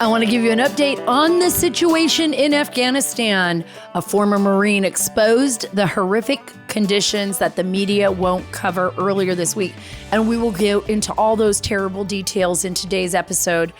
I want to give you an update on the situation in Afghanistan. A former Marine exposed the horrific conditions that the media won't cover earlier this week. And we will go into all those terrible details in today's episode.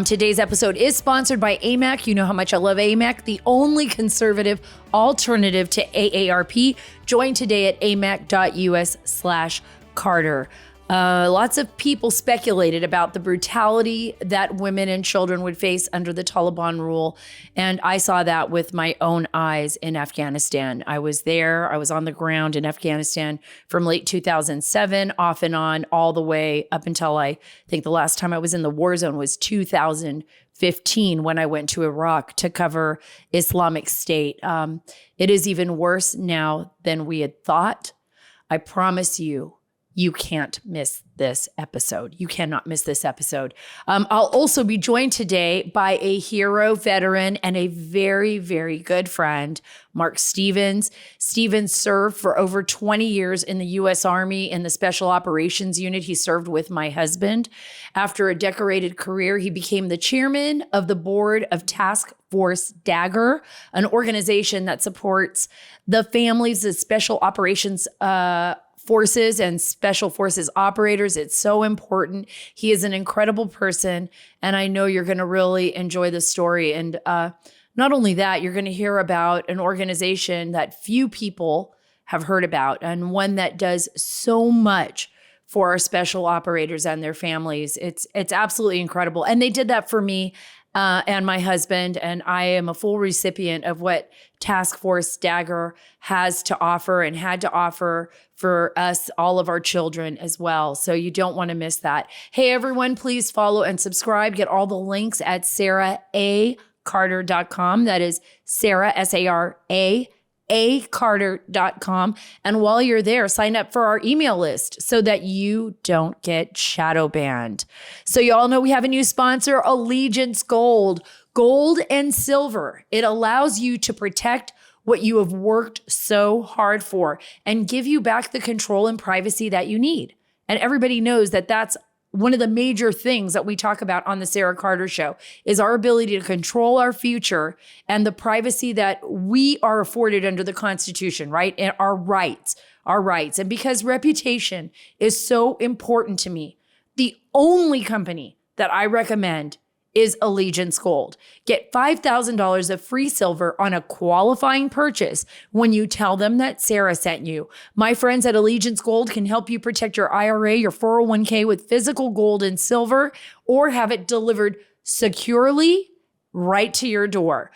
Today's episode is sponsored by AMAC. You know how much I love AMAC, the only conservative alternative to AARP. Join today at amac.us/Carter. Lots of people speculated about the brutality that women and children would face under the Taliban rule. And I saw that with my own eyes in Afghanistan. I was there. I was on the ground in Afghanistan from late 2007, off and on, all the way up until I think the last time I was in the war zone was 2015 when I went to Iraq to cover Islamic State. It is even worse now than we had thought. I promise you. You can't miss this episode. You cannot miss this episode. I'll also be joined today by a hero veteran and a very, very good friend, Mark Stevens. Stevens served for over 20 years in the U.S. Army in the Special Operations Unit. He served with my husband. After a decorated career, he became the chairman of the board of Task Force Dagger, an organization that supports the families of Special Operations Forces and Special Forces operators. It's so important. He is an incredible person, and I know you're going to really enjoy the story. And not only that, you're going to hear about an organization that few people have heard about, and one that does so much for our special operators and their families. It's absolutely incredible. And they did that for me and my husband, and I am a full recipient of what Task Force Dagger has to offer and had to offer for us, all of our children as well. So you don't want to miss that. Hey, everyone, please follow and subscribe. Get all the links at saracarter.com. That is Sara, S-A-R-A, acarter.com. And while you're there, sign up for our email list so that you don't get shadow banned. So you all know we have a new sponsor, Allegiance Gold. Gold and silver. It allows you to protect what you have worked so hard for and give you back the control and privacy that you need. And everybody knows that that's one of the major things that we talk about on the Sara Carter Show is our ability to control our future and the privacy that we are afforded under the Constitution, right? And our rights. And because reputation is so important to me, the only company that I recommend is Allegiance Gold. Get $5,000 of free silver on a qualifying purchase when you tell them that Sara sent you. My friends at Allegiance Gold can help you protect your IRA, your 401k with physical gold and silver, or have it delivered securely right to your door.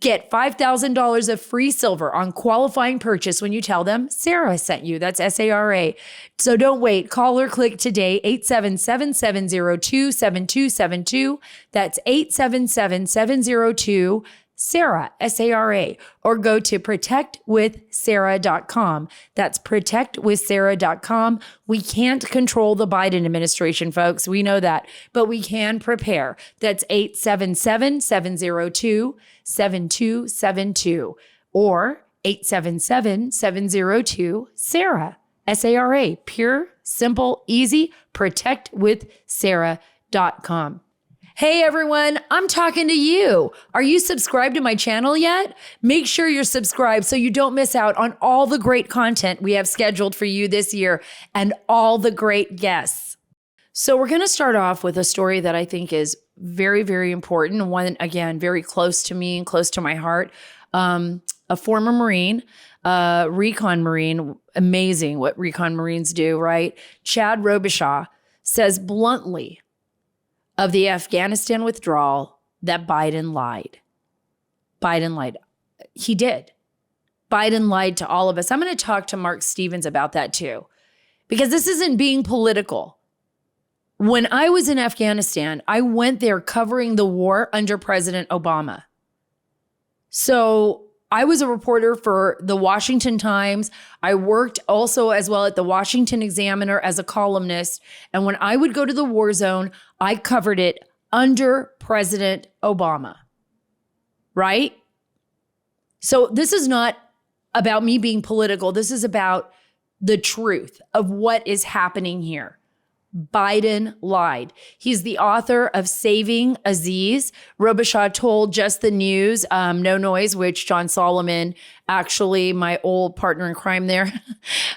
Get $5,000 of free silver on qualifying purchase when you tell them Sara sent you. That's S-A-R-A. So don't wait. Call or click today, 877-702-7272. That's 877-702-SARA, S-A-R-A. Or go to protectwithsara.com. That's protectwithsara.com. We can't control the Biden administration, folks. We know that, but we can prepare. That's 877-702-7272 or 877-702-SARA, S-A-R-A. Pure, simple, easy. Protectwithsara.com. Hey everyone, I'm talking to you. Are you subscribed to my channel yet? Make sure you're subscribed so you don't miss out on all the great content we have scheduled for you this year and all the great guests. So we're going to start off with a story that I think is very, very important. One, again, very close to me and close to my heart. A former Marine, recon Marine, amazing what recon Marines do, right? Chad Robichaud says bluntly, of the Afghanistan withdrawal that Biden lied. Biden lied. He did. Biden lied to all of us. I'm going to talk to Mark Stevens about that too, because this isn't being political. When I was in Afghanistan, I went there covering the war under President Obama. So I was a reporter for the Washington Times. I worked also as well at the Washington Examiner as a columnist. And when I would go to the war zone, I covered it under President Obama, right? So this is not about me being political. This is about the truth of what is happening here. Biden lied. He's the author of Saving Aziz. Robichaud told Just the News, No Noise, which John Solomon, actually my old partner in crime there,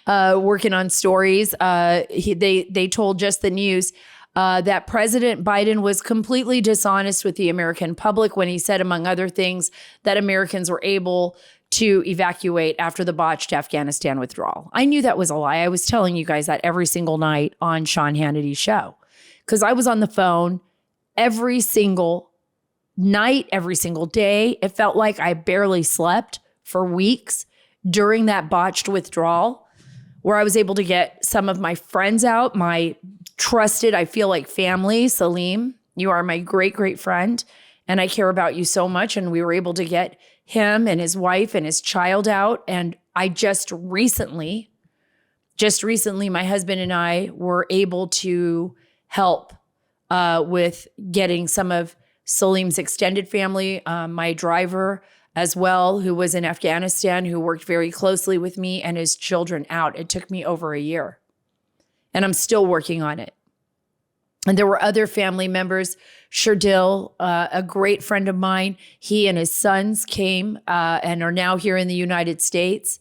working on stories, they told Just the News that President Biden was completely dishonest with the American public when he said, among other things, that Americans were able to evacuate after the botched Afghanistan withdrawal. I knew that was a lie. I was telling you guys that every single night on Sean Hannity's show, because I was on the phone every single night, every single day. It felt like I barely slept for weeks during that botched withdrawal, where I was able to get some of my friends out, my trusted, I feel like family. Salim, you are my great, great friend, and I care about you so much. And we were able to get him and his wife and his child out. And I just recently, my husband and I were able to help with getting some of Salim's extended family, my driver as well, who was in Afghanistan, who worked very closely with me, and his children out. It took me over a year, and I'm still working on it. And there were other family members. Sherdil, a great friend of mine, he and his sons came and are now here in the United States.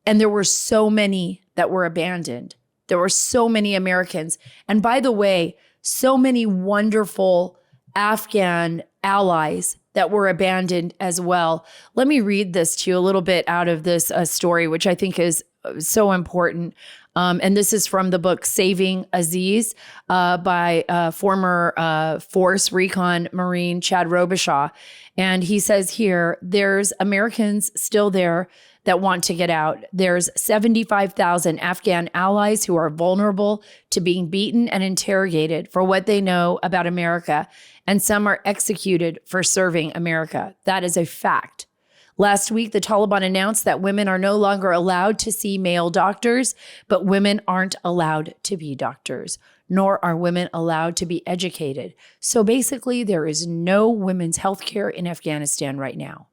And there were so many that were abandoned. There were so many Americans. And by the way, so many wonderful Afghan allies that were abandoned as well. Let me read this to you a little bit out of this story, which I think is so important. And this is from the book Saving Aziz by former Force Recon Marine Chad Robichaud. And he says here, there's Americans still there that want to get out. There's 75,000 Afghan allies who are vulnerable to being beaten and interrogated for what they know about America. And some are executed for serving America. That is a fact. Last week, the Taliban announced that women are no longer allowed to see male doctors, but women aren't allowed to be doctors, nor are women allowed to be educated. So basically, there is no women's health care in Afghanistan right now.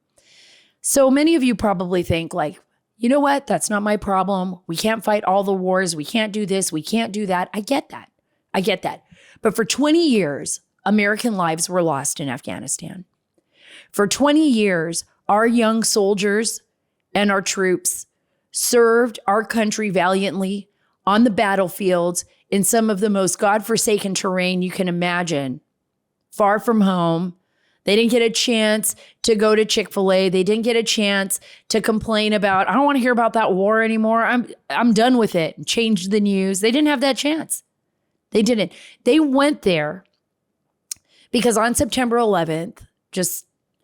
So many of you probably think like, you know what? That's not my problem. We can't fight all the wars. We can't do this. We can't do that. I get that. But for 20 years, American lives were lost in Afghanistan. For 20 years, our young soldiers and our troops served our country valiantly on the battlefields in some of the most godforsaken terrain you can imagine, far from home. They didn't get a chance to go to Chick-fil-A. They didn't get a chance to complain about, I don't want to hear about that war anymore. I'm done with it. Change the news. They didn't have that chance. They didn't. They went there because on September 11th,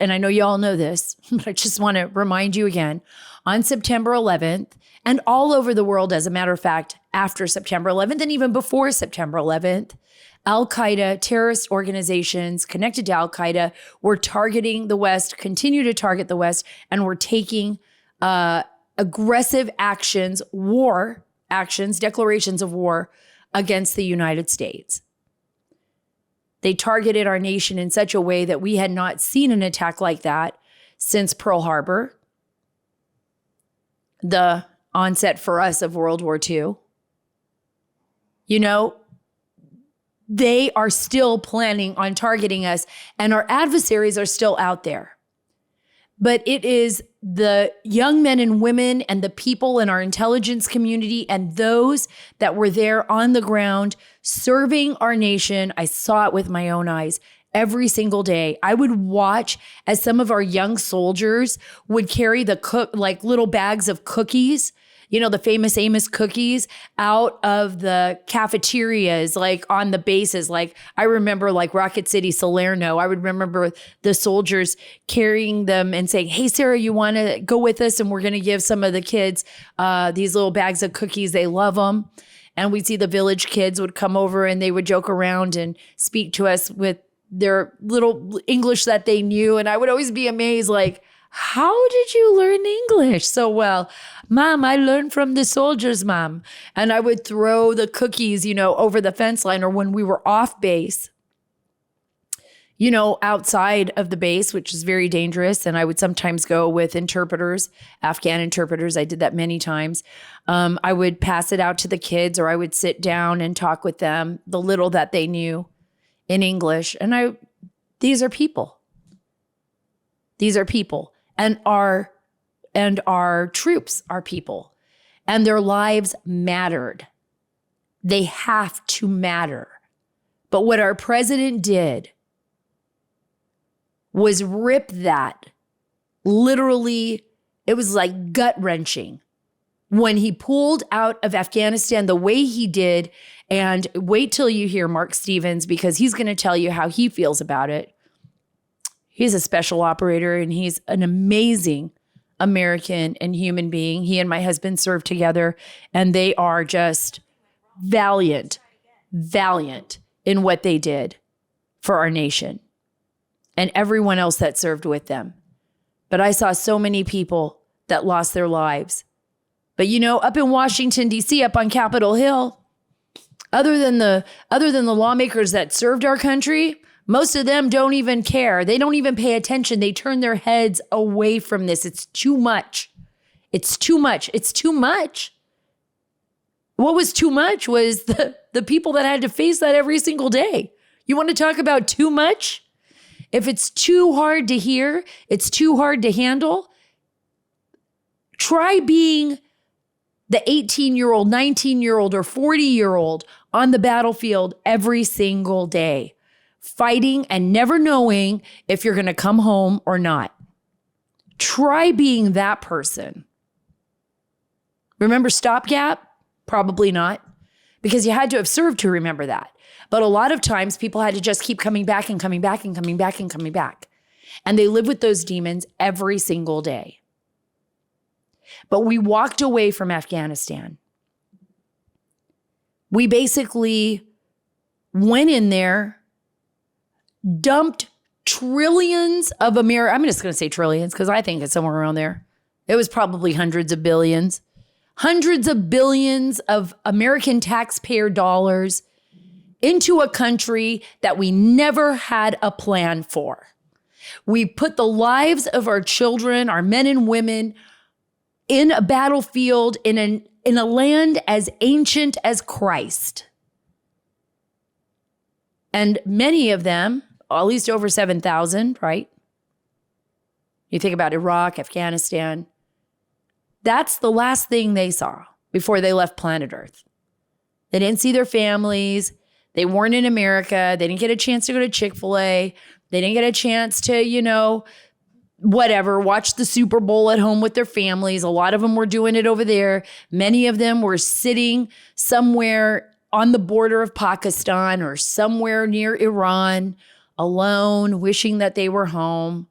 and I know you all know this, but I just want to remind you again, on September 11th, and all over the world, as a matter of fact, after September 11th and even before September 11th, Al-Qaeda, terrorist organizations connected to Al-Qaeda were targeting the West, continue to target the West, and were taking aggressive actions, war actions, declarations of war against the United States. They targeted our nation in such a way that we had not seen an attack like that since Pearl Harbor, the onset for us of World War II. You know, they are still planning on targeting us, and our adversaries are still out there. But it is the young men and women and the people in our intelligence community and those that were there on the ground serving our nation. I saw it with my own eyes every single day. I would watch as some of our young soldiers would carry like little bags of cookies, you know, the famous Amos cookies out of the cafeterias, like on the bases. Like I remember like Rocket City, Salerno, I would remember the soldiers carrying them and saying, hey, Sara, you want to go with us? And we're going to give some of the kids these little bags of cookies. They love them. And we'd see the village kids would come over and they would joke around and speak to us with their little English that they knew. And I would always be amazed, like, how did you learn English so well? Mom, I learned from the soldiers, Mom. And I would throw the cookies, you know, over the fence line, or when we were off base, outside of the base, which is very dangerous. And I would sometimes go with interpreters, Afghan interpreters. I did that many times. I would pass it out to the kids, or I would sit down and talk with them, the little that they knew in English. And these are people. These are people. And our troops are people. And their lives mattered. They have to matter. But what our president did was rip that. Literally, it was like gut-wrenching when he pulled out of Afghanistan the way he did. And wait till you hear Mark Stevens, because he's going to tell you how he feels about it. He's a special operator, and he's an amazing American and human being. He and my husband served together, and they are just valiant in what they did for our nation and everyone else that served with them. But I saw so many people that lost their lives. But up in Washington, D.C., up on Capitol Hill, other than the lawmakers that served our country, most of them don't even care. They don't even pay attention. They turn their heads away from this. It's too much. It's too much. It's too much. What was too much was the people that had to face that every single day. You want to talk about too much? If it's too hard to hear, it's too hard to handle, try being the 18-year-old, 19-year-old, or 40-year-old on the battlefield every single day, fighting and never knowing if you're going to come home or not. Try being that person. Remember stopgap? Probably not, because you had to have served to remember that. But a lot of times people had to just keep coming back and coming back and coming back and coming back. And they live with those demons every single day. But we walked away from Afghanistan. We basically went in there, dumped trillions of I'm just going to say trillions because I think it's somewhere around there. It was probably hundreds of billions of American taxpayer dollars into a country that we never had a plan for. We put the lives of our children, our men and women, in a battlefield in a land as ancient as Christ. And many of them, at least over 7,000, right? You think about Iraq, Afghanistan. That's the last thing they saw before they left planet Earth. They didn't see their families. They weren't in America. They didn't get a chance to go to Chick-fil-A. They didn't get a chance to, watch the Super Bowl at home with their families. A lot of them were doing it over there. Many of them were sitting somewhere on the border of Pakistan or somewhere near Iran, alone, wishing that they were home,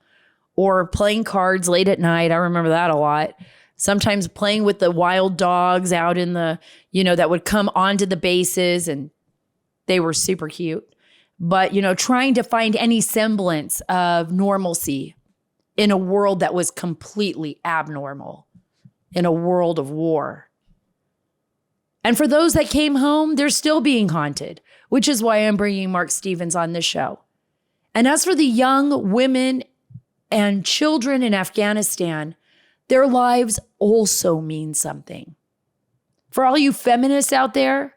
or playing cards late at night. I remember that a lot. Sometimes playing with the wild dogs out in the, that would come onto the bases, and they were super cute. But, trying to find any semblance of normalcy in a world that was completely abnormal, in a world of war. And for those that came home, they're still being haunted, which is why I'm bringing Mark Stevens on this show. And as for the young women and children in Afghanistan, their lives also mean something. For all you feminists out there,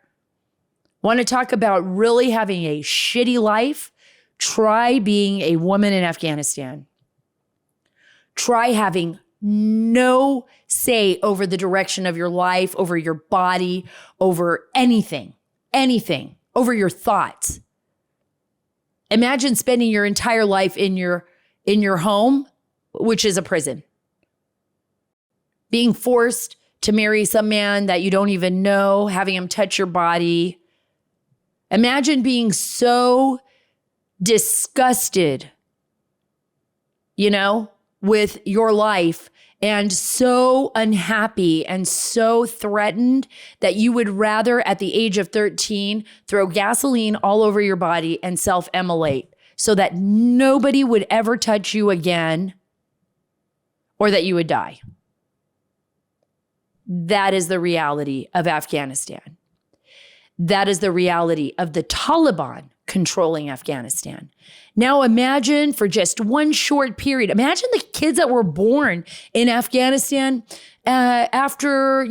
want to talk about really having a shitty life? Try being a woman in Afghanistan. Try having no say over the direction of your life, over your body, over anything, over your thoughts. Imagine spending your entire life in your home, which is a prison. Being forced to marry some man that you don't even know, having him touch your body. Imagine being so disgusted, with your life, and so unhappy and so threatened that you would rather, at the age of 13, throw gasoline all over your body and self-immolate so that nobody would ever touch you again, or that you would die. That is the reality of Afghanistan. That is the reality of the Taliban controlling Afghanistan. Now imagine for just one short period, imagine the kids that were born in Afghanistan after,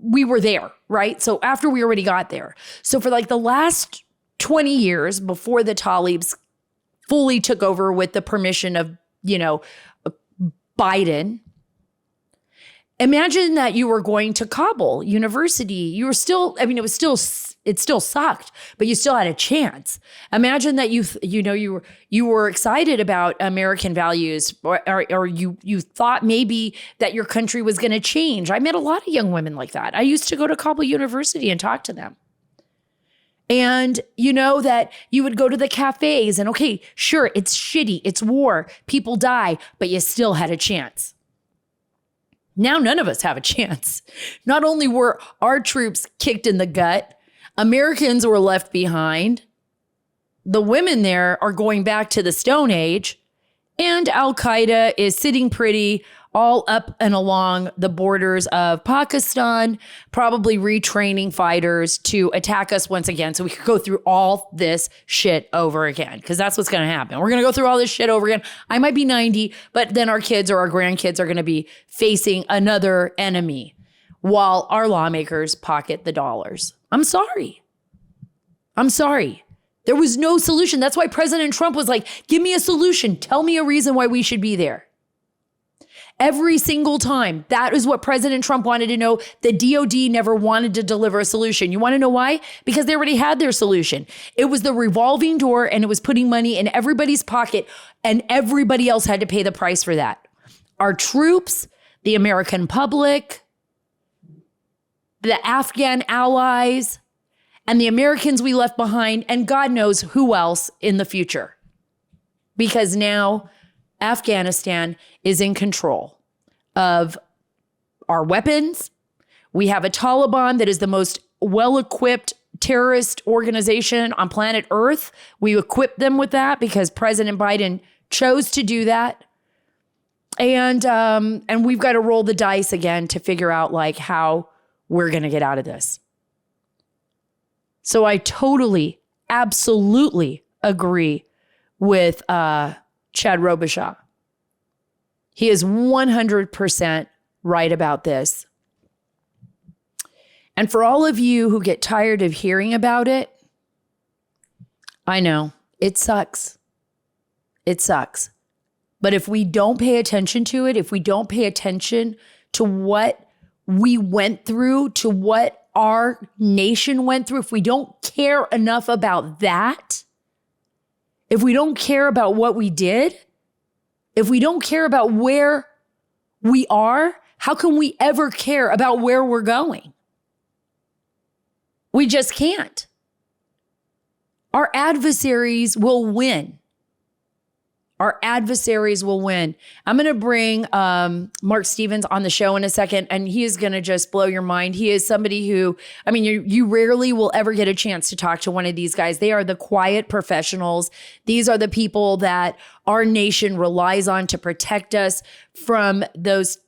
we were there, right? So after we already got there. So for like the last 20 years before the Talibs fully took over with the permission of, Biden, imagine that you were going to Kabul University. You were still, it still sucked, but you still had a chance. Imagine that you were excited about American values, or you thought maybe that your country was going to change. I met a lot of young women like that. I used to go to Kabul University and talk to them. And that you would go to the cafes and, okay, sure, it's shitty, it's war, people die, but you still had a chance. Now none of us have a chance. Not only were our troops kicked in the gut, Americans were left behind. The women there are going back to the Stone Age, and Al-Qaeda is sitting pretty all up and along the borders of Pakistan, probably retraining fighters to attack us once again. So we could go through all this shit over again, because that's what's going to happen. We're going to go through all this shit over again. I might be 90, but then our kids or our grandkids are going to be facing another enemy while our lawmakers pocket the dollars. I'm sorry. There was no solution. That's why President Trump was like, give me a solution. Tell me a reason why we should be there. Every single time. That is what President Trump wanted to know. The DOD never wanted to deliver a solution. You want to know why? Because they already had their solution. It was the revolving door, and it was putting money in everybody's pocket, and everybody else had to pay the price for that. Our troops, the American public, the Afghan allies, and the Americans we left behind, and God knows who else in the future. Because now Afghanistan is in control of our weapons. We have a Taliban that is the most well-equipped terrorist organization on planet Earth. We equipped them with that because President Biden chose to do that. And we've got to roll the dice again to figure out like how we're going to get out of this. So I totally, absolutely agree with Chad Robichaud. He is 100% right about this. And for all of you who get tired of hearing about it, I know, it sucks. It sucks. But if we don't pay attention to it, if we don't pay attention to what we went through, to what our nation went through, if we don't care enough about that, if we don't care about what we did, if we don't care about where we are, how can we ever care about where we're going? We just can't. Our adversaries will win. Our adversaries will win. I'm going to bring Mark Stevens on the show in a second, and he is going to just blow your mind. He is somebody who, you rarely will ever get a chance to talk to one of these guys. They are the quiet professionals. These are the people that our nation relies on to protect us from those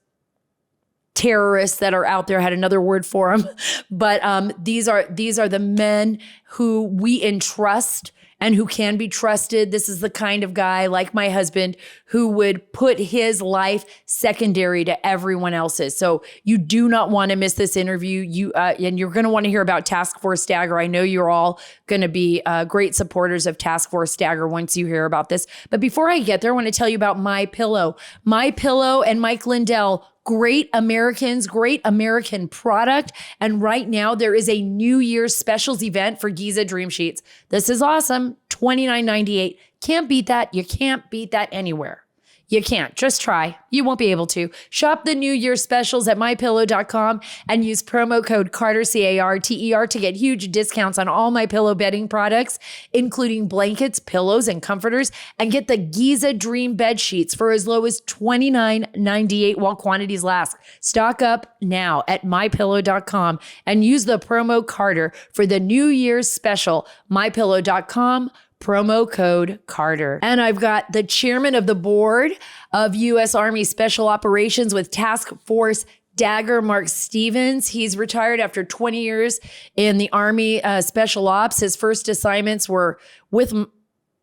terrorists that are out there. I had another word for them, but these are the men who we entrust and who can be trusted. This is the kind of guy, like my husband, who would put his life secondary to everyone else's. So you do not want to miss this interview. And you're going to want to hear about Task Force Dagger. I know you're all going to be great supporters of Task Force Dagger once you hear about this. But before I get there, I want to tell you about MyPillow. MyPillow and Mike Lindell, great Americans, great American product. And right now there is a New Year's specials event for Giza Dream Sheets. This is awesome. $29.98. Can't beat that. You can't beat that anywhere. You can't. Just try. You won't be able to. Shop the New Year's specials at mypillow.com and use promo code Carter, CARTER, to get huge discounts on all MyPillow bedding products, including blankets, pillows, and comforters, and get the Giza Dream bed sheets for as low as $29.98 while quantities last. Stock up now at mypillow.com and use the promo Carter for the New Year's special. mypillow.com. Promo code Carter. And I've got the chairman of the board of U.S. Army Special Operations with Task Force Dagger, Mark Stevens. He's retired after 20 years in the Army Special Ops. His first assignments were with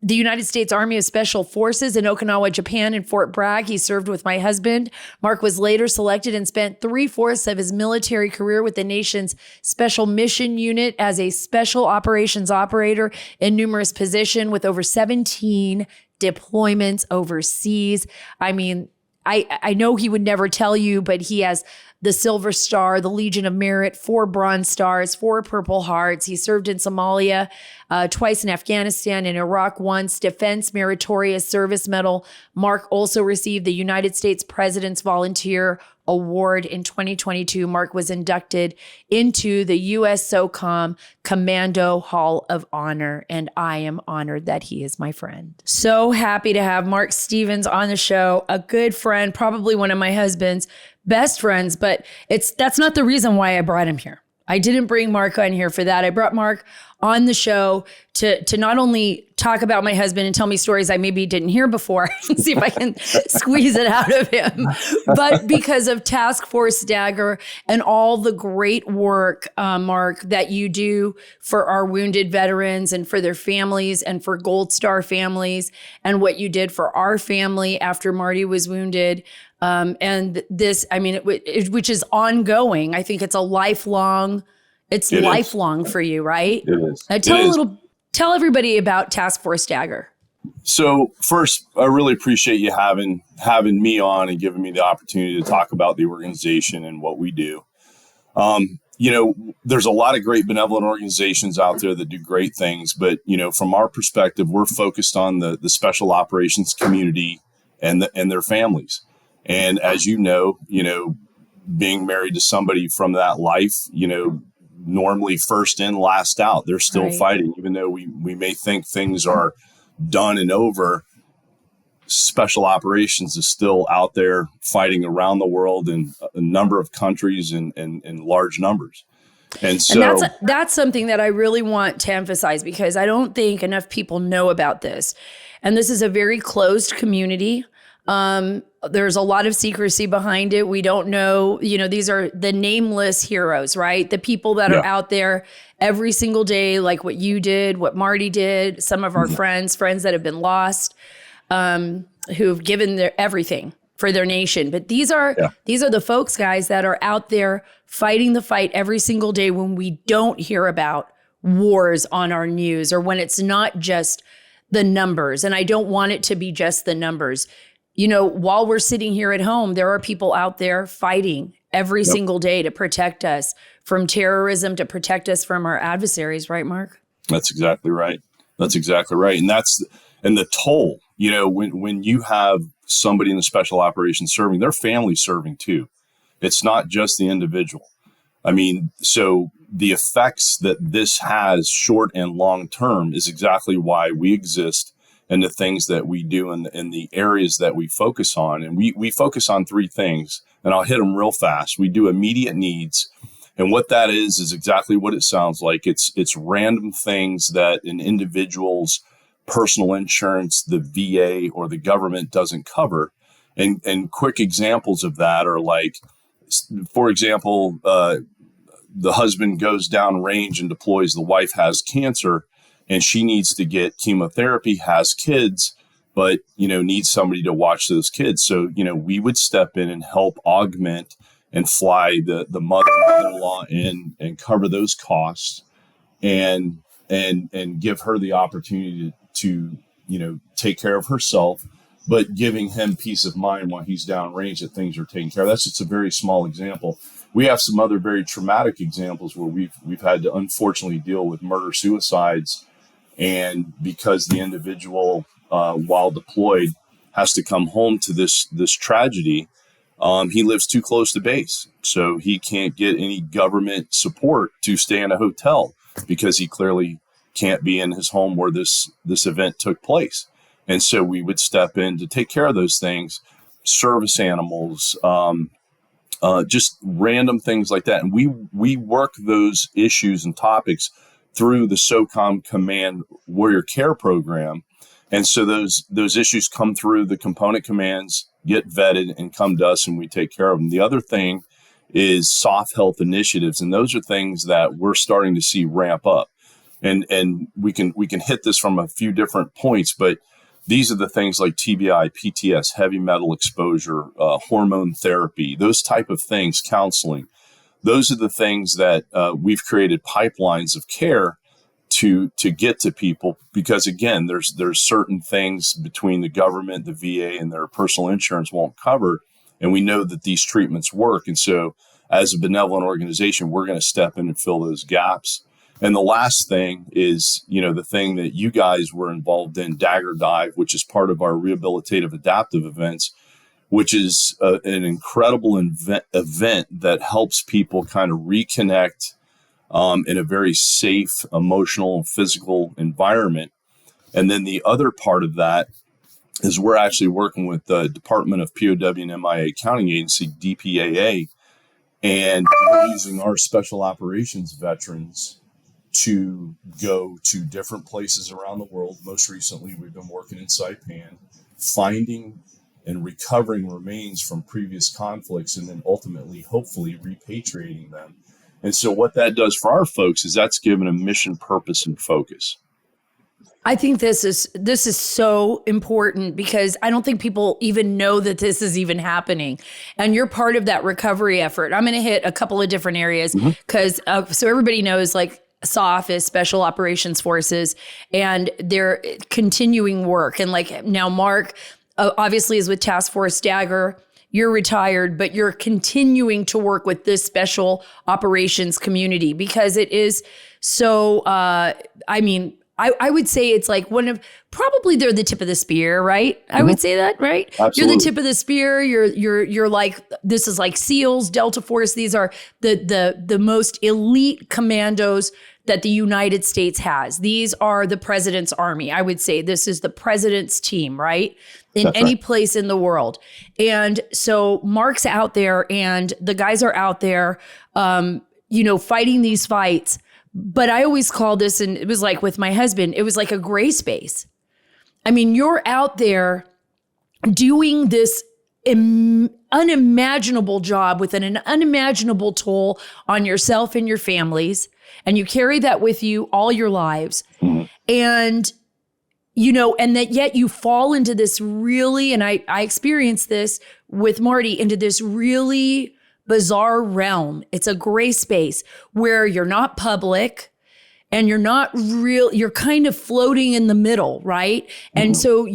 the United States Army of Special Forces in Okinawa, Japan, and Fort Bragg. He served with my husband. Mark was later selected and spent 3/4 of his military career with the nation's Special Mission Unit as a special operations operator in numerous positions with over 17 deployments overseas. I mean, I know he would never tell you, but he has the Silver Star, the Legion of Merit, 4 Bronze Stars, 4 Purple Hearts. He served in Somalia, twice in Afghanistan, and Iraq once. Defense Meritorious Service Medal. Mark also received the United States President's Volunteer Award in 2022. Mark was inducted into the U.S. SOCOM Commando Hall of Honor, and I am honored that he is my friend. So happy to have Mark Stevens on the show, a good friend, probably one of my husband's best friends, but that's not the reason why I brought him here. I didn't bring Mark on here for that. I brought Mark on the show to not only talk about my husband and tell me stories I maybe didn't hear before and see if I can squeeze it out of him, but because of Task Force Dagger and all the great work, Mark, that you do for our wounded veterans and for their families and for Gold Star families, and what you did for our family after Marty was wounded. And this, I mean, which is ongoing. I think it's a lifelong. It lifelong for you, right? It is. Tell everybody about Task Force Dagger. So first, I really appreciate you having me on and giving me the opportunity to talk about the organization and what we do. There's a lot of great benevolent organizations out there that do great things, but from our perspective, we're focused on the special operations community and their families. And as being married to somebody from that life, normally first in, last out. They're still fighting, even though we may think things are done and over. Special operations is still out there fighting around the world in a number of countries and large numbers. And so that's something that I really want to emphasize, because I don't think enough people know about this. And this is a very closed community. There's a lot of secrecy behind it. We don't know, these are the nameless heroes, right? The people that are out there every single day, like what you did, what Marty did, some of our friends that have been lost, who've given their everything for their nation. But these are the folks, guys, that are out there fighting the fight every single day when we don't hear about wars on our news, or when it's not just the numbers. And I don't want it to be just the numbers. While we're sitting here at home, there are people out there fighting every single day to protect us from terrorism, to protect us from our adversaries. Right, Mark? That's exactly right. And the toll, when you have somebody in the special operations serving, their family serving too. It's not just the individual. I mean, so the effects that this has short and long term is exactly why we exist, and the things that we do in the areas that we focus on. And we focus on 3 things, and I'll hit them real fast. We do immediate needs. And what that is exactly what it sounds like. It's random things that an individual's personal insurance, the VA, or the government doesn't cover. And quick examples of that are like, for example, the husband goes down range and deploys, the wife has cancer, and she needs to get chemotherapy, has kids, but, needs somebody to watch those kids. So, we would step in and help augment and fly the mother-in-law in and cover those costs and give her the opportunity to take care of herself, but giving him peace of mind while he's downrange that things are taken care of. That's just a very small example. We have some other very traumatic examples where we've had to unfortunately deal with murder-suicides. And because the individual, while deployed, has to come home to this tragedy, he lives too close to base. So he can't get any government support to stay in a hotel because he clearly can't be in his home where this event took place. And so we would step in to take care of those things, service animals, just random things like that. And we work those issues and topics through the SOCOM Command Warrior Care Program. And so those issues come through the component commands, get vetted, and come to us, and we take care of them. The other thing is soft health initiatives. And those are things that we're starting to see ramp up. And we can hit this from a few different points, but these are the things like TBI, PTS, heavy metal exposure, hormone therapy, those type of things, counseling. Those are the things that we've created pipelines of care to get to people, because again, there's certain things between the government, the VA, and their personal insurance won't cover. And we know that these treatments work. And so as a benevolent organization, we're going to step in and fill those gaps. And the last thing is, the thing that you guys were involved in, Dagger Dive, which is part of our rehabilitative adaptive events, which is an incredible event that helps people kind of reconnect in a very safe, emotional, and physical environment. And then the other part of that is we're actually working with the Department of POW and MIA Accounting Agency, DPAA, and we're using our special operations veterans to go to different places around the world. Most recently, we've been working in Saipan, finding and recovering remains from previous conflicts, and then ultimately, hopefully, repatriating them. And so what that does for our folks is that's given a mission, purpose, and focus. I think this is so important, because I don't think people even know that this is even happening. And you're part of that recovery effort. I'm going to hit a couple of different areas because so everybody knows, like, SOF is Special Operations Forces, and they're continuing work. And like now, Mark obviously is with Task Force Dagger. You're retired, but you're continuing to work with this special operations community, because it is so, I would say it's like probably they're the tip of the spear, right? I would say that, right? Absolutely. You're the tip of the spear. You're like, this is like SEALs, Delta Force. These are the most elite commandos that the United States has. These are the president's army. I would say this is the president's team, right? In That's any right. place in the world. And so Mark's out there and the guys are out there, fighting these fights. But I always call this, and it was like with my husband, it was like a gray space. I mean, you're out there doing this unimaginable job with an unimaginable toll on yourself and your families. And you carry that with you all your lives. Mm-hmm. And, and that yet you fall into this really, and I experienced this with Marty, into this really bizarre realm. It's a gray space where you're not public and you're not real. You're kind of floating in the middle, right? Mm-hmm. And so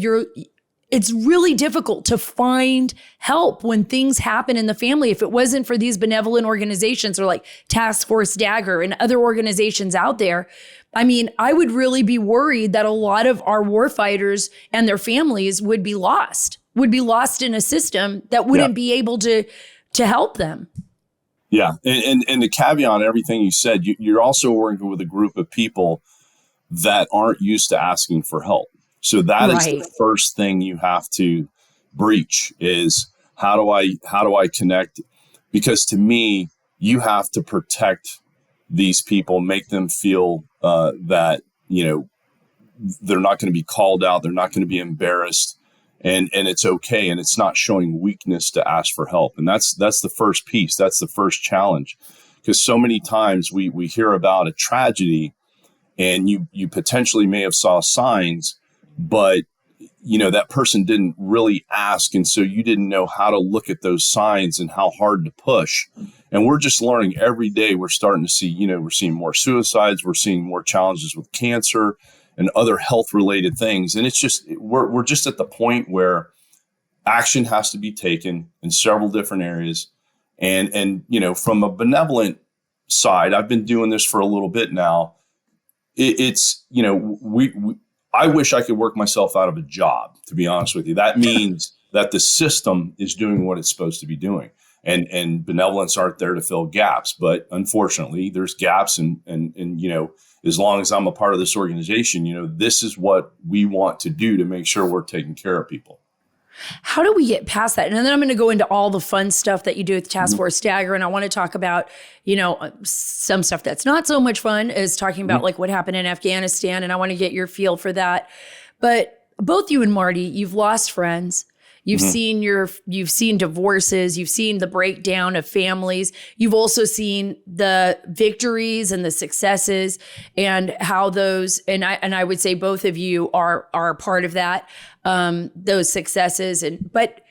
it's really difficult to find help when things happen in the family. If it wasn't for these benevolent organizations or like Task Force Dagger and other organizations out there, I mean, I would really be worried that a lot of our warfighters and their families would be lost in a system that wouldn't be able to help them. Yeah. And to caveat on everything you said, you're also working with a group of people that aren't used to asking for help. So that is the first thing you have to breach is how do I connect? Because to me, you have to protect these people, make them feel that, they're not going to be called out. They're not going to be embarrassed. And it's okay. And it's not showing weakness to ask for help. And that's the first piece. That's the first challenge. Because so many times we hear about a tragedy and you potentially may have saw signs, but that person didn't really ask. And so you didn't know how to look at those signs and how hard to push. And we're just learning every day. We're starting to see, we're seeing more suicides. We're seeing more challenges with cancer and other health related things. And it's just, we're just at the point where action has to be taken in several different areas. And from a benevolent side, I've been doing this for a little bit now. I wish I could work myself out of a job, to be honest with you. That means that the system is doing what it's supposed to be doing. And benevolence aren't there to fill gaps. But unfortunately, there's gaps. And as long as I'm a part of this organization, this is what we want to do to make sure we're taking care of people. How do we get past that? And then I'm going to go into all the fun stuff that you do with Task Force Dagger. And I want to talk about, some stuff that's not so much fun, is talking about like what happened in Afghanistan. And I want to get your feel for that. But both you and Marty, you've lost friends. You've seen divorces, you've seen the breakdown of families. You've also seen the victories and the successes and how those, and I would say both of you are part of that, those successes. But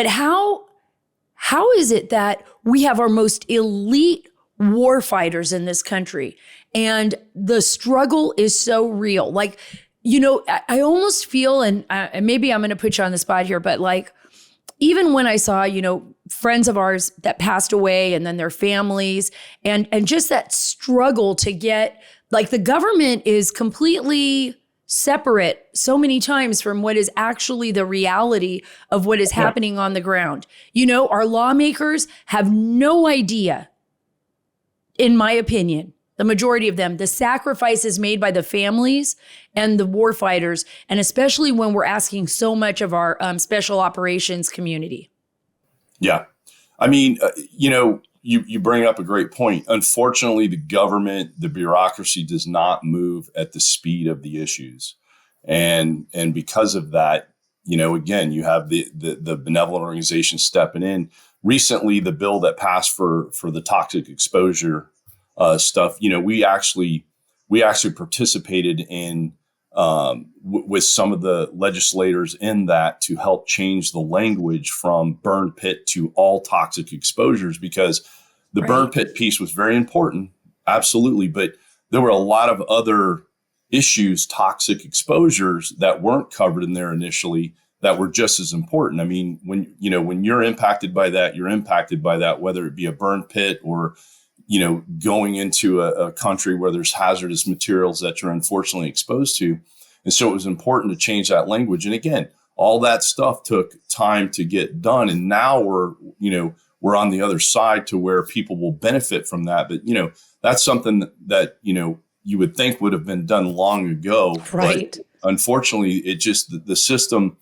how is it that we have our most elite war fighters in this country and the struggle is so real? Like, I almost feel, and maybe I'm going to put you on the spot here, but like, even when I saw, friends of ours that passed away and then their families and just that struggle to get, like, the government is completely separate so many times from what is actually the reality of what is happening on the ground. Our lawmakers have no idea, in my opinion, the majority of them, the sacrifices made by the families and the war fighters, and especially when we're asking so much of our special operations community. Yeah. I mean, you bring up a great point. Unfortunately, the government, the bureaucracy does not move at the speed of the issues. And because of that, again, you have the benevolent organizations stepping in. Recently, the bill that passed for the toxic exposure stuff, we actually participated in with some of the legislators in that to help change the language from burn pit to all toxic exposures, because the burn pit piece was very important. Absolutely. But there were a lot of other issues, toxic exposures that weren't covered in there initially that were just as important. I mean, when you're impacted by that, you're impacted by that, whether it be a burn pit or going into a country where there's hazardous materials that you're unfortunately exposed to. And so it was important to change that language. And again, all that stuff took time to get done. And now we're on the other side to where people will benefit from that. But, that's something that, you would think would have been done long ago. Right. But unfortunately, it just, the system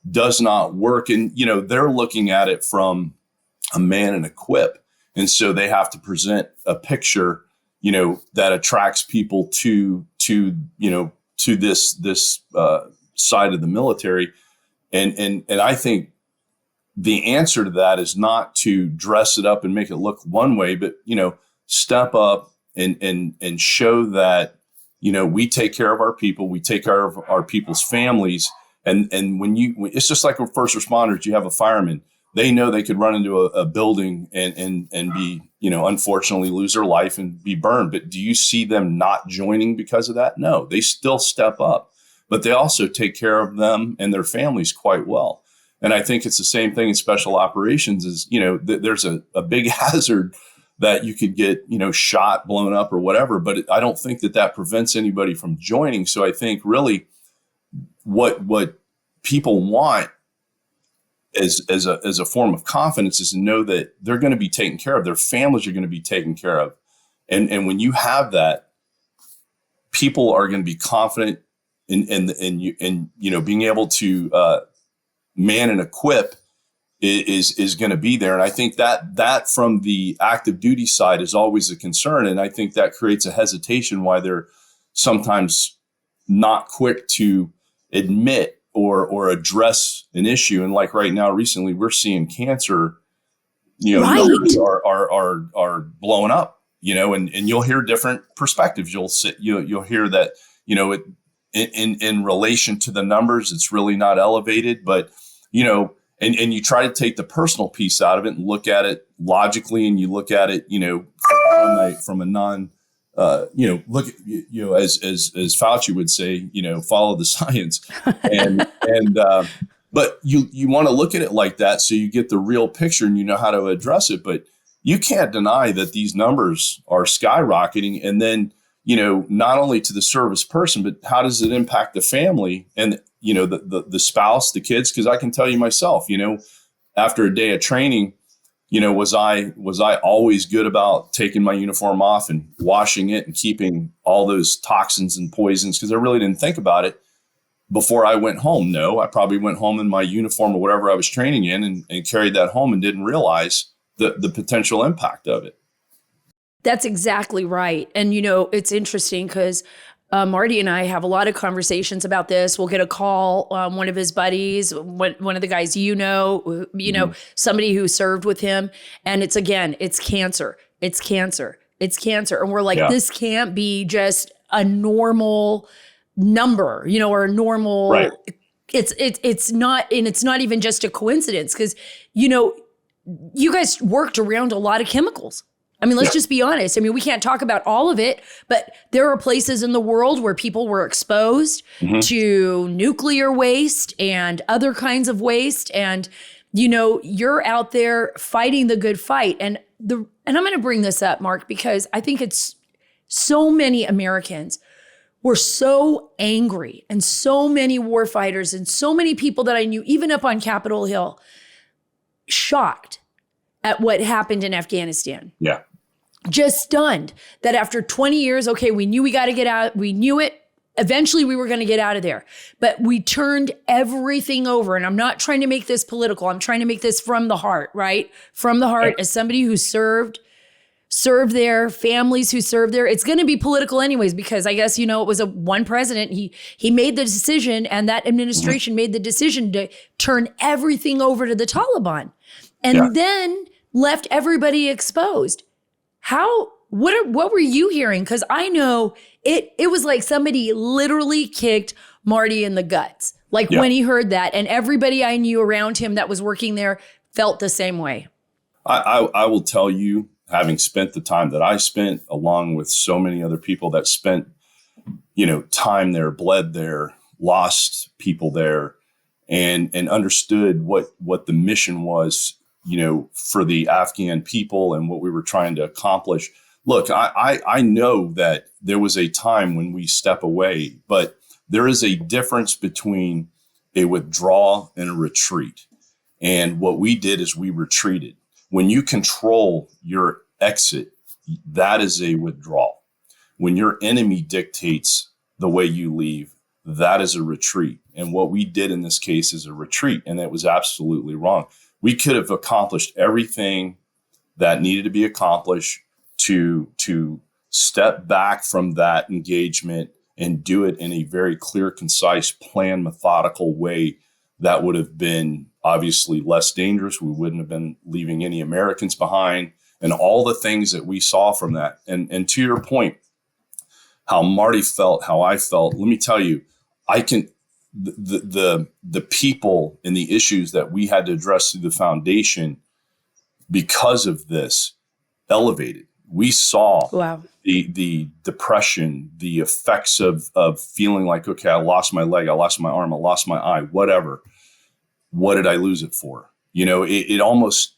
does not work. And, they're looking at it from a man and equip. And so they have to present a picture, that attracts people to this side of the military. And I think the answer to that is not to dress it up and make it look one way, but, step up and show that, we take care of our people, we take care of our people's families. And it's just like with first responders, you have a fireman. They know they could run into a building and be, unfortunately lose their life and be burned. But do you see them not joining because of that? No, they still step up, but they also take care of them and their families quite well. And I think it's the same thing in special operations is, there's a big hazard that you could get, shot, blown up or whatever. But I don't think that prevents anybody from joining. So I think really what people want as a form of confidence is to know that they're going to be taken care of. Their families are going to be taken care of. And when you have that, people are going to be confident in being able to man and equip is going to be there. And I think that from the active duty side is always a concern. And I think that creates a hesitation why they're sometimes not quick to admit or address an issue. And like right now, recently, we're seeing cancer, numbers are blowing up, and you'll hear different perspectives. You'll hear that, in relation to the numbers, it's really not elevated, but, and you try to take the personal piece out of it and look at it logically, and you look at it, from a non, look, as Fauci would say, follow the science, but you want to look at it like that so you get the real picture and you know how to address it. But you can't deny that these numbers are skyrocketing, and then not only to the service person, but how does it impact the family and the spouse, the kids? Because I can tell you myself, after a day of training, was I always good about taking my uniform off and washing it and keeping all those toxins and poisons? Because I really didn't think about it before I went home. No, I probably went home in my uniform or whatever I was training in and carried that home and didn't realize the potential impact of it. That's exactly right. And, it's interesting because Marty and I have a lot of conversations about this. We'll get a call, one of his buddies, one of the guys, somebody who served with him. And it's cancer. It's cancer. It's cancer. And we're like, this can't be just a normal number, or a normal, right. It's not, and it's not even just a coincidence because, you guys worked around a lot of chemicals. I mean, let's just be honest. I mean, we can't talk about all of it, but there are places in the world where people were exposed to nuclear waste and other kinds of waste. And, you're out there fighting the good fight. And I'm going to bring this up, Mark, because I think it's so many Americans were so angry, and so many war fighters and so many people that I knew, even up on Capitol Hill, shocked at what happened in Afghanistan. Yeah. Just stunned that after 20 years, okay, we knew we got to get out. We knew it. Eventually we were going to get out of there, but we turned everything over. And I'm not trying to make this political. I'm trying to make this from the heart, right? From the heart, as somebody who served there, families who served there. It's going to be political anyways, because I guess, it was one president. He made the decision, and that administration made the decision to turn everything over to the Taliban, and then left everybody exposed. What were you hearing? Because I know it was like somebody literally kicked Marty in the guts. Like when he heard that, and everybody I knew around him that was working there felt the same way. I will tell you, having spent the time that I spent, along with so many other people that spent, time there, bled there, lost people there, and understood what the mission was, for the Afghan people and what we were trying to accomplish. Look, I know that there was a time when we step away, but there is a difference between a withdrawal and a retreat. And what we did is we retreated. When you control your exit, that is a withdrawal. When your enemy dictates the way you leave, that is a retreat. And what we did in this case is a retreat, and that was absolutely wrong. We could have accomplished everything that needed to be accomplished to step back from that engagement and do it in a very clear, concise, planned, methodical way that would have been obviously less dangerous. We wouldn't have been leaving any Americans behind, and all the things that we saw from that. And to your point, how Marty felt, how I felt, let me tell you, the people and the issues that we had to address through the foundation because of this elevated. We saw the depression, the effects of feeling like, okay, I lost my leg, I lost my arm, I lost my eye, whatever. What did I lose it for? It almost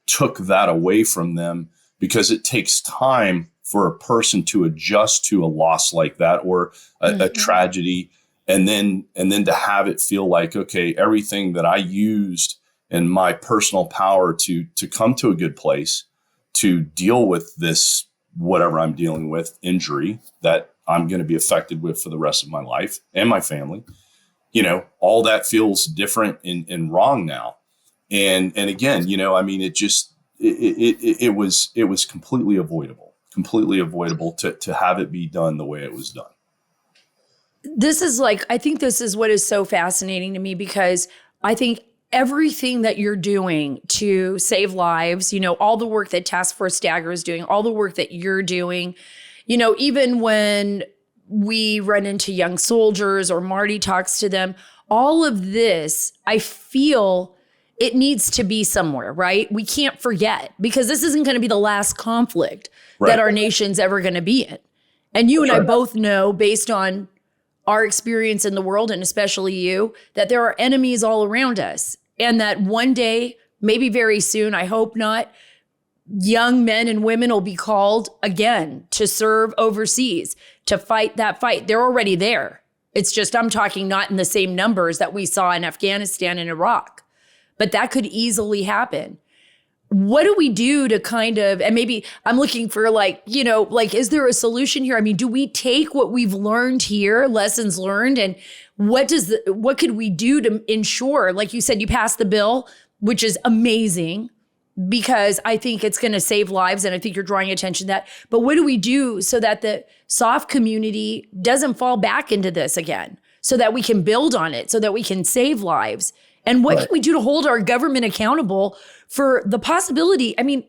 took that away from them, because it takes time for a person to adjust to a loss like that, or a tragedy. And then to have it feel like, okay, everything that I used in my personal power to come to a good place, to deal with this, whatever I'm dealing with, injury that I'm going to be affected with for the rest of my life and my family, all that feels different and wrong now. And again, it was completely avoidable to have it be done the way it was done. I think this is what is so fascinating to me, because I think everything that you're doing to save lives, all the work that Task Force Dagger is doing, all the work that you're doing, even when we run into young soldiers or Marty talks to them, all of this, I feel it needs to be somewhere, right? We can't forget, because this isn't going to be the last conflict that our nation's ever going to be in. And you and I both know, based on our experience in the world, and especially you, that there are enemies all around us. And that one day, maybe very soon, I hope not, young men and women will be called again to serve overseas, to fight that fight. They're already there. It's just, I'm talking not in the same numbers that we saw in Afghanistan and Iraq, but that could easily happen. What do we do to kind of, and maybe I'm looking for is there a solution here? I mean, do we take what we've learned here, lessons learned, and what could we do to ensure, like you said, you passed the bill, which is amazing, because I think it's going to save lives, and I think you're drawing attention to that. But what do we do so that the soft community doesn't fall back into this again, so that we can build on it, so that we can save lives? And what can we do to hold our government accountable for the possibility? I mean,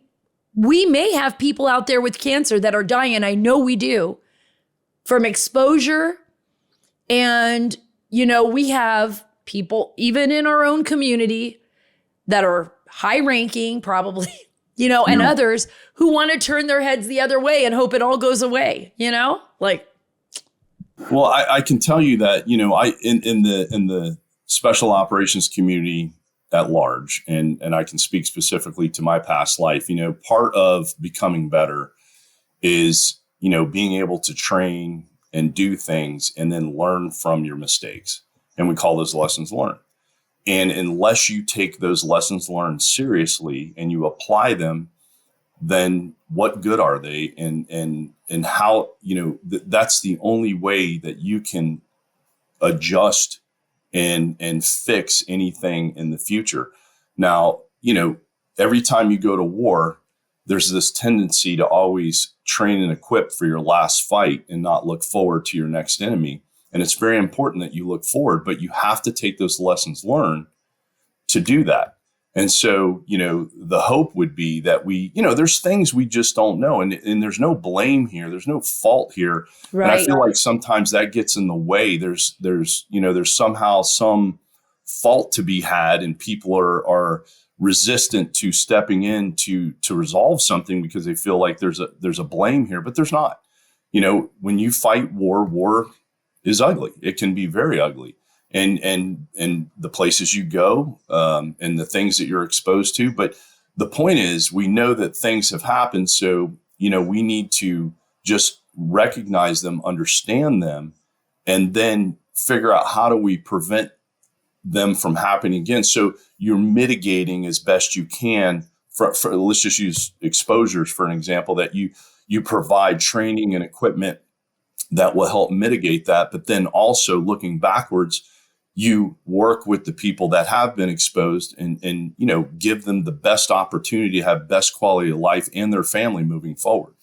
we may have people out there with cancer that are dying, and I know we do, from exposure. And, we have people, even in our own community, that are high ranking, probably, and others who want to turn their heads the other way and hope it all goes away, Well, I can tell you that, I in the special operations community at large, and I can speak specifically to my past life, part of becoming better is, being able to train and do things and then learn from your mistakes. And we call those lessons learned. And unless you take those lessons learned seriously and you apply them, then what good are they? And how, that's the only way that you can adjust and fix anything in the future. Now, every time you go to war, there's this tendency to always train and equip for your last fight and not look forward to your next enemy. And it's very important that you look forward, but you have to take those lessons learned to do that. And so, the hope would be that we, there's things we just don't know. And there's no blame here. There's no fault here. Right. And I feel like sometimes that gets in the way. There's somehow some fault to be had, and people are resistant to stepping in to resolve something because they feel like there's a blame here, but there's not. When you fight war is ugly. It can be very ugly. And the places you go, and the things that you're exposed to. But the point is, we know that things have happened. So, we need to just recognize them, understand them, and then figure out how do we prevent them from happening again. So you're mitigating as best you can for let's just use exposures for an example, that you provide training and equipment that will help mitigate that. But then also looking backwards, you work with the people that have been exposed and give them the best opportunity to have best quality of life and their family moving forward.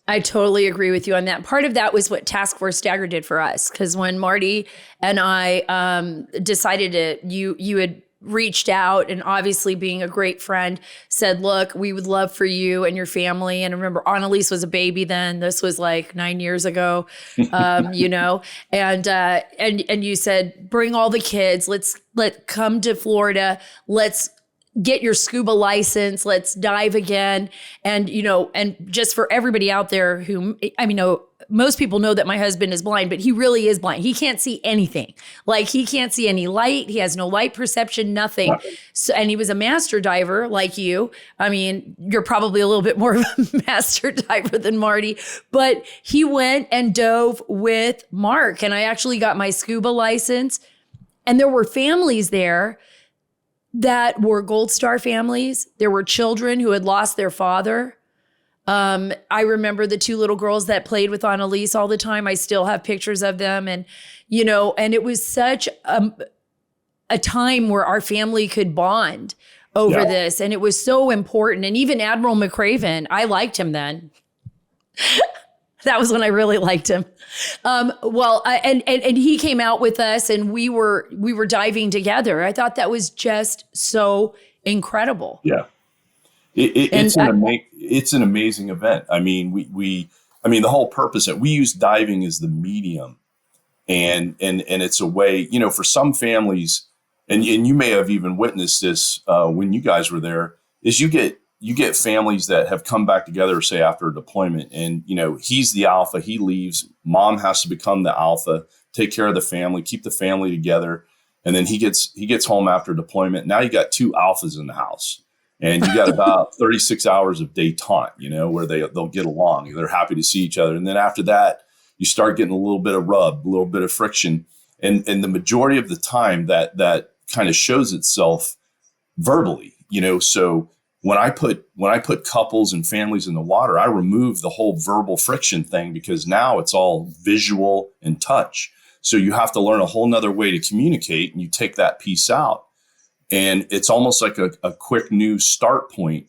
I totally agree with you on that. Part of that was what Task Force Dagger did for us. Because when Marty and I decided it, you had reached out, and obviously being a great friend said, look, we would love for you and your family. And remember, Annalise was a baby then. This was like 9 years ago, and you said, bring all the kids. Let's come to Florida. Let's get your scuba license. Let's dive again. And, and just for everybody out there who, most people know that my husband is blind, but he really is blind. He can't see anything. Like, he can't see any light. He has no light perception, nothing. So, and he was a master diver like you. You're probably a little bit more of a master diver than Marty, but he went and dove with Mark. And I actually got my scuba license, and there were families there that were Gold Star families. There were children who had lost their father. I remember the two little girls that played with Annalise all the time. I still have pictures of them. And, and it was such a time where our family could bond over this. And it was so important. And even Admiral McCraven, I liked him then. That was when I really liked him. And he came out with us, and we were diving together. I thought that was just so incredible. Yeah. It's an amazing event. The whole purpose that we use diving as the medium, and it's a way, for some families, and you may have even witnessed this when you guys were there, is you get families that have come back together, say after a deployment, and he's the alpha, he leaves, mom has to become the alpha, take care of the family, keep the family together, and then he gets home after deployment. Now you got two alphas in the house. And you got about 36 hours of détente, where they'll get along. They're happy to see each other. And then after that, you start getting a little bit of rub, a little bit of friction. And the majority of the time that kind of shows itself verbally, So when I put couples and families in the water, I remove the whole verbal friction thing, because now it's all visual and touch. So you have to learn a whole nother way to communicate, and you take that piece out. And it's almost like a quick new start point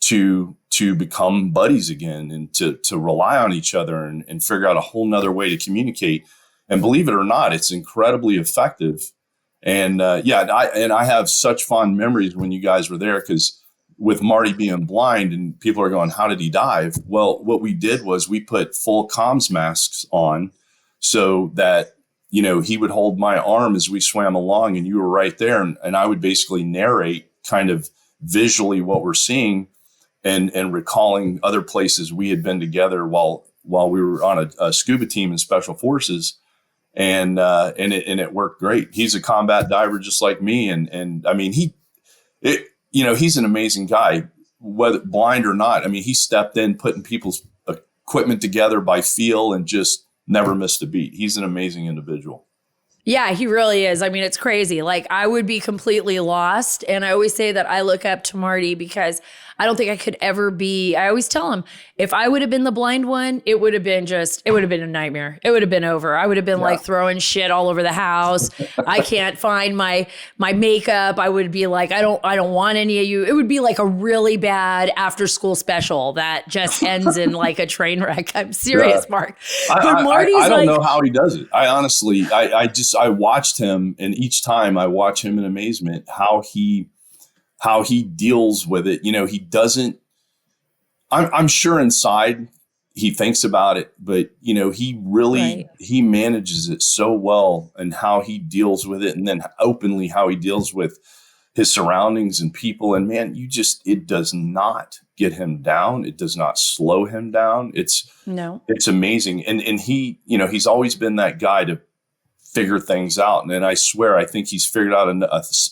to become buddies again, and to rely on each other, and figure out a whole nother way to communicate. And believe it or not, it's incredibly effective. And I have such fond memories when you guys were there, because with Marty being blind and people are going, how did he dive? Well, what we did was we put full comms masks on so that, he would hold my arm as we swam along, and you were right there. And I would basically narrate kind of visually what we're seeing, and recalling other places we had been together while we were on a scuba team in Special Forces. And it worked great. He's a combat diver just like me. And I mean, he's an amazing guy, whether blind or not. I mean, he stepped in, putting people's equipment together by feel, and just never missed a beat. He's an amazing individual. Yeah, he really is. I mean, it's crazy. Like, I would be completely lost. And I always say that I look up to Marty because I don't think I could ever be. I always tell him, if I would have been the blind one, it would have been a nightmare. It would have been over. I would have been like throwing shit all over the house. I can't find my makeup. I would be like, I don't want any of you. It would be like a really bad after school special that just ends in like a train wreck. I'm serious, Mark. But Marty's I don't know how he does it. I honestly, I watched him, and each time I watch him in amazement, how he deals with it. He doesn't, I'm sure inside he thinks about it, but he really, he manages it so well, and how he deals with it. And then openly how he deals with his surroundings and people. And man, it does not get him down. It does not slow him down. It's amazing. And he, he's always been that guy to figure things out. And then I swear, I think he's figured out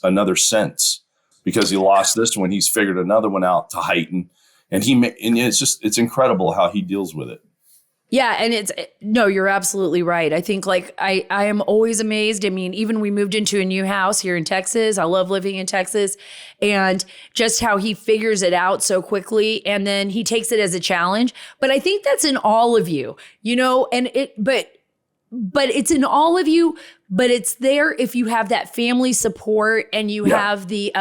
another sense, because he lost this one. He's figured another one out to heighten. And it's incredible how he deals with it. Yeah. And you're absolutely right. I think I am always amazed. I mean, even we moved into a new house here in Texas. I love living in Texas, and just how he figures it out so quickly. And then he takes it as a challenge. But I think that's in all of you, but it's in all of you, but it's there if you have that family support, and you have the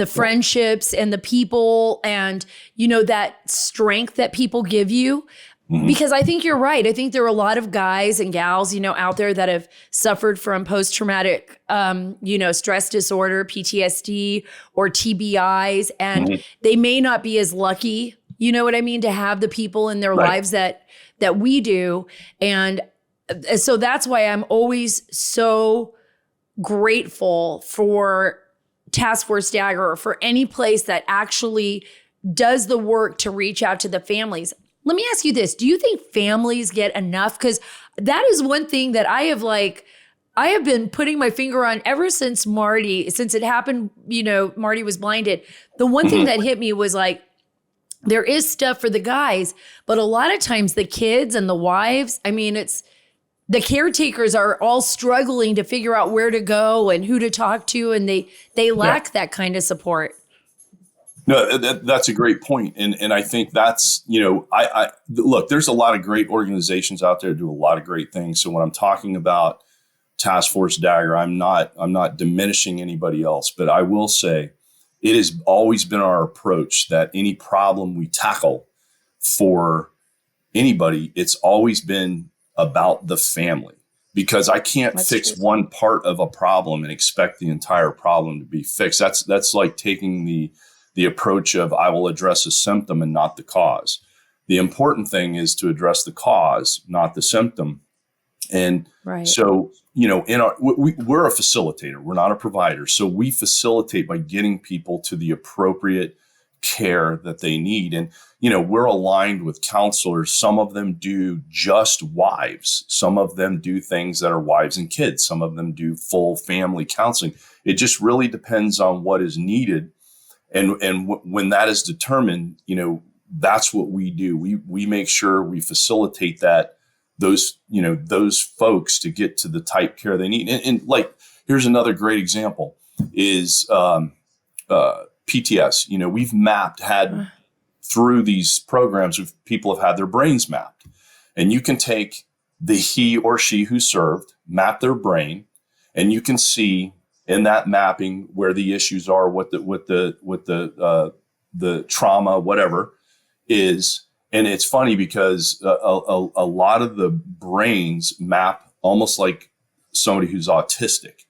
friendships and the people, and that strength that people give you. Mm-hmm. Because I think you're right. I think there are a lot of guys and gals, out there that have suffered from post-traumatic, stress disorder, PTSD, or TBIs, and they may not be as lucky, to have the people in their lives that we do. And so that's why I'm always so grateful for Task Force Dagger, or for any place that actually does the work to reach out to the families. Let me ask you this. Do you think families get enough? Because that is one thing that I have been putting my finger on ever since it happened, Marty was blinded. The one thing that hit me was like, there is stuff for the guys, but a lot of times the kids and the wives, the caretakers are all struggling to figure out where to go and who to talk to, and they lack that kind of support. No, that's a great point. And I think that's, I look, there's a lot of great organizations out there that do a lot of great things. So when I'm talking about Task Force Dagger, I'm not diminishing anybody else, but I will say it has always been our approach that any problem we tackle for anybody, it's always been about the family, because I can't fix one part of a problem and expect the entire problem to be fixed. That's like taking the approach of, I will address a symptom and not the cause. The important thing is to address the cause, not the symptom. And so, we're a facilitator. We're not a provider. So we facilitate by getting people to the appropriate care that they need. And, we're aligned with counselors. Some of them do just wives. Some of them do things that are wives and kids. Some of them do full family counseling. It just really depends on what is needed. And when that is determined, that's what we do. We make sure we facilitate those folks to get to the type care they need. And like, here's another great example is PTS. We've had through these programs, people have had their brains mapped, and you can take the he or she who served, map their brain, and you can see in that mapping where the issues are, what the trauma, whatever is. And it's funny because a lot of the brains map almost like somebody who's autistic.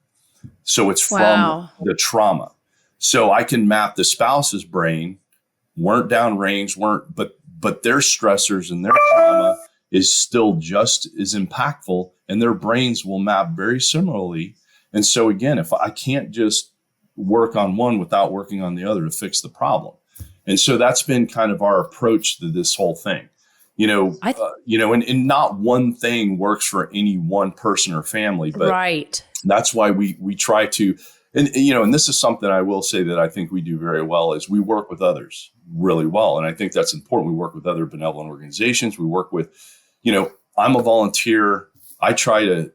So it's from the trauma. So I can map the spouse's brain, weren't downrange, but their stressors and their trauma is still just as impactful, and their brains will map very similarly. And so again, if I can't just work on one without working on the other to fix the problem. And so that's been kind of our approach to this whole thing, and not one thing works for any one person or family, but that's why we try to, and this is something I will say that I think we do very well is we work with others really well. And I think that's important. We work with other benevolent organizations. We work with, I'm a volunteer. I try to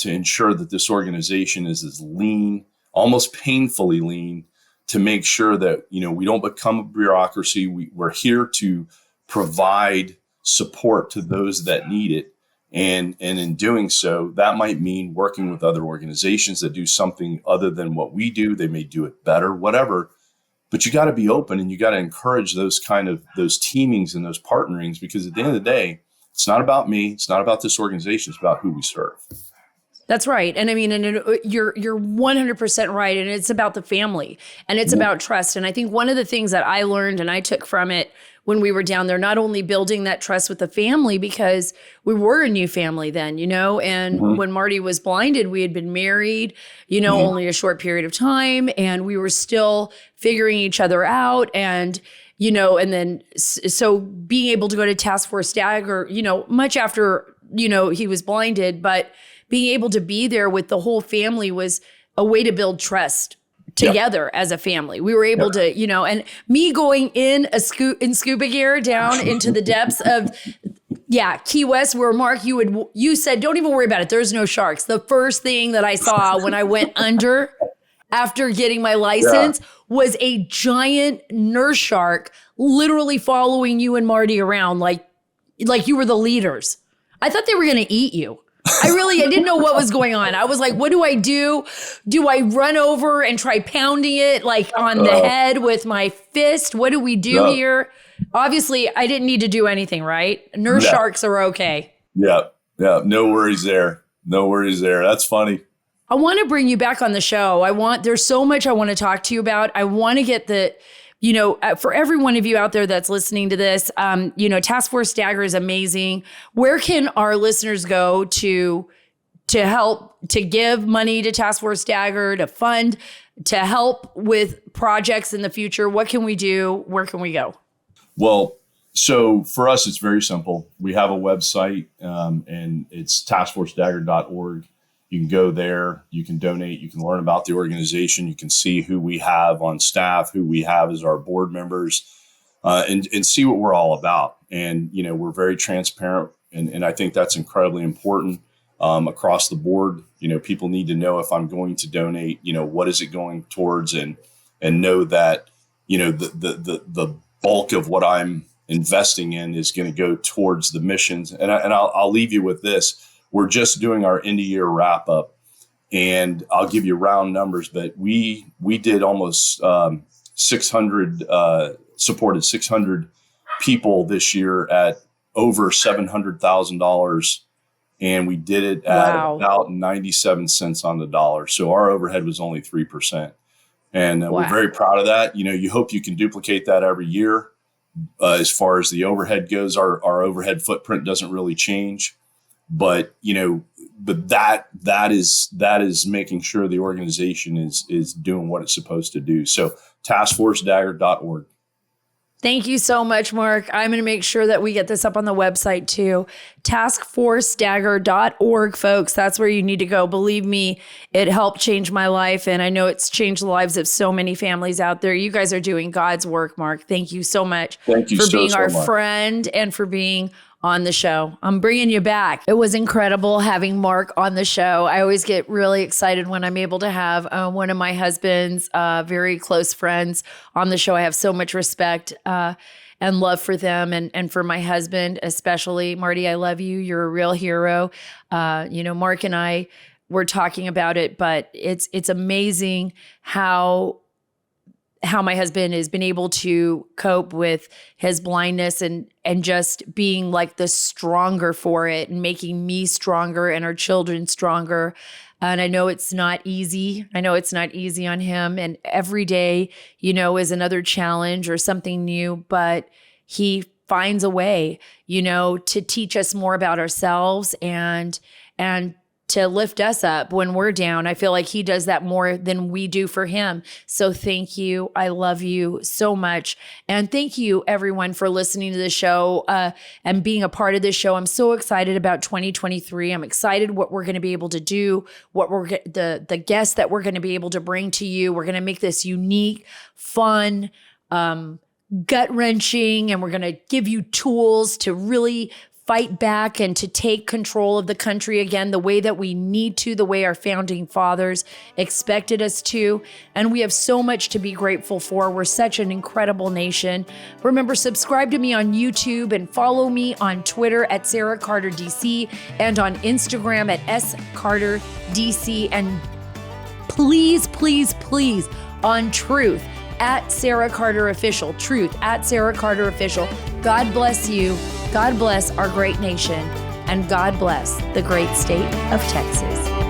ensure that this organization is as lean, almost painfully lean, to make sure that, we don't become a bureaucracy. We're here to provide support to those that need it. And in doing so, that might mean working with other organizations that do something other than what we do. They may do it better, whatever. But you got to be open and you got to encourage those teamings and those partnerings, because at the end of the day, it's not about me. It's not about this organization. It's about who we serve. That's right. And I mean, you're 100% right. And it's about the family and it's about trust. And I think one of the things that I learned and I took from it when we were down there, not only building that trust with the family, because we were a new family then, and when Marty was blinded, we had been married, only a short period of time, and we were still figuring each other out. And, and then, so being able to go to Task Force Dagger, much after, he was blinded, but being able to be there with the whole family was a way to build trust together as a family. We were able to, and me going in scuba gear down into the depths of, Key West, where Mark, you said, don't even worry about it. There's no sharks. The first thing that I saw when I went under after getting my license was a giant nurse shark literally following you and Marty around like you were the leaders. I thought they were going to eat you. I didn't know what was going on. I was like, what do I do? Do I run over and try pounding it on the head with my fist? What do we do here? Obviously, I didn't need to do anything, right? Nurse sharks are okay. Yeah. No worries there. That's funny. I want to bring you back on the show. There's so much I want to talk to you about. I want to get for every one of you out there that's listening to this, Task Force Dagger is amazing. Where can our listeners go to help, to give money to Task Force Dagger, to fund, to help with projects in the future? What can we do? Where can we go? Well, so for us, it's very simple. We have a website and it's taskforcedagger.org. You can go there, you can donate, you can learn about the organization, you can see who we have on staff, who we have as our board members, and see what we're all about. And, we're very transparent. And I think that's incredibly important across the board. People need to know if I'm going to donate, what is it going towards, and know that, the bulk of what I'm investing in is going to go towards the missions. And I'll leave you with this. We're just doing our end of year wrap up, and I'll give you round numbers, but we did almost 600, supported 600 people this year at over $700,000. And we did it at about 97 cents on the dollar. So our overhead was only 3%. And we're very proud of that. You hope you can duplicate that every year. As far as the overhead goes, our overhead footprint doesn't really change. But, that is making sure the organization is doing what it's supposed to do. So taskforcedagger.org. Thank you so much, Mark. I'm going to make sure that we get this up on the website too. Taskforcedagger.org, folks. That's where you need to go. Believe me, it helped change my life. And I know it's changed the lives of so many families out there. You guys are doing God's work, Mark. Thank you so much for being our friend and for being on the show. I'm bringing you back. It was incredible having Mark on the show. I always get really excited when I'm able to have one of my husband's very close friends on the show. I have so much respect and love for them and for my husband, especially. Marty, I love you. You're a real hero. Mark and I we're talking about it, but it's amazing how my husband has been able to cope with his blindness and just being like the stronger for it and making me stronger and our children stronger. And I know it's not easy. I know it's not easy on him. And every day, is another challenge or something new, but he finds a way, to teach us more about ourselves and to lift us up when we're down. I feel like he does that more than we do for him. So thank you. I love you so much. And thank you everyone for listening to the show and being a part of this show. I'm so excited about 2023. I'm excited what we're going to be able to do, the guests that we're going to be able to bring to you. We're going to make this unique, fun, gut-wrenching, and we're going to give you tools to really fight back and to take control of the country again, the way that we need to, the way our founding fathers expected us to. And we have so much to be grateful for. We're such an incredible nation. Remember, subscribe to me on YouTube and follow me on Twitter at Sara Carter DC and on Instagram at scarterdc. And please, please, please, on Truth at Sara Carter Official. Truth at Sara Carter Official. God bless you. God bless our great nation, and God bless the great state of Texas.